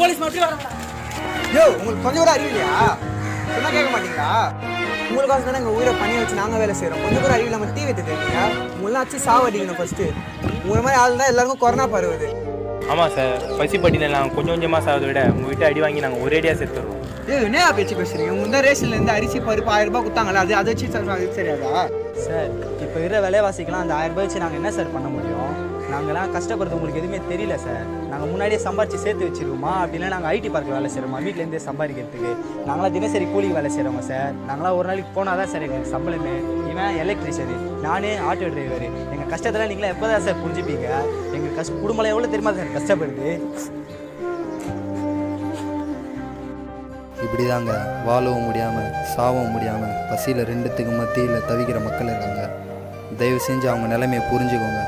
Police மட்டும் வர. யோ உங்களுக்கு கொஞ்சம் கூட அறிவு இல்லையா? சொன்னா கேட்க மாட்டீங்களா? உங்களுக்காக தானே எங்கள் உயிரை பண்ணி வச்சு நாங்கள் வேலை செய்கிறோம். கொஞ்சம் கூட அறிவு இல்லாமல் தீ வைத்து தெரியுங்க. உங்களெலாம் ஆச்சு சாவடிக்கணும் ஃபஸ்ட்டு. உங்களை மாதிரி ஆள் தான் எல்லாருக்கும் கொரோனா பரவுது. ஆமாம் சார், பசிப்பட்டியில் நாங்கள் கொஞ்சம் கொஞ்சமாக சாகிறத விட உங்கள்கிட்ட அடி வாங்கி நாங்கள் ஒரேடியாக செத்துடுவோம். என்ன பேச்சு பேசுறீங்க? உங்களுக்கு தான் ரேஷன்லேருந்து அரிசி பருப்பு 1000 ரூபாய் கொடுத்தாங்களா, அதை வச்சு சரியாதா சார்? இப்போ இருக்கிற விலைவாசிக்கெலாம் அந்த 1000 ரூபாய் வச்சு நாங்கள் என்ன சார் பண்ண முடியும்? நாங்கள்லாம் கஷ்டப்படுறது உங்களுக்கு எதுவுமே தெரியல சார். நாங்கள் முன்னாடியே சம்பாரிச்சு சேர்த்து வச்சுருக்கோமா? அப்படின்னா நாங்கள் ஐடி பார்க்கில் வேலை செய்கிறோமா? வீட்டிலேருந்தே சம்பாதிக்கிறதுக்கு நாங்களாம் தினசரி கூலிக்கு வேலை செய்கிறோங்க சார். நாங்களாம் ஒரு நாளைக்கு போனால் தான் சார் எங்களுக்கு சம்பளமே. இவன் எலக்ட்ரிஷியனு, நானே ஆட்டோ டிரைவரு. எங்கள் கஷ்டத்தெல்லாம் நீங்களே எப்போ தான் சார் புரிஞ்சுப்பீங்க? எங்கள் குடும்பம் எவ்வளோ தெரியுமா சார் கஷ்டப்படுது? இப்படி தாங்க வாழவும் முடியாமல் சாகவும் முடியாமல் பசியில் ரெண்டுத்துக்கு மத்தியில் தவிக்கிற மக்கள் இருக்காங்க. தயவு செஞ்சு அவங்க நிலைமையை புரிஞ்சுக்கோங்க.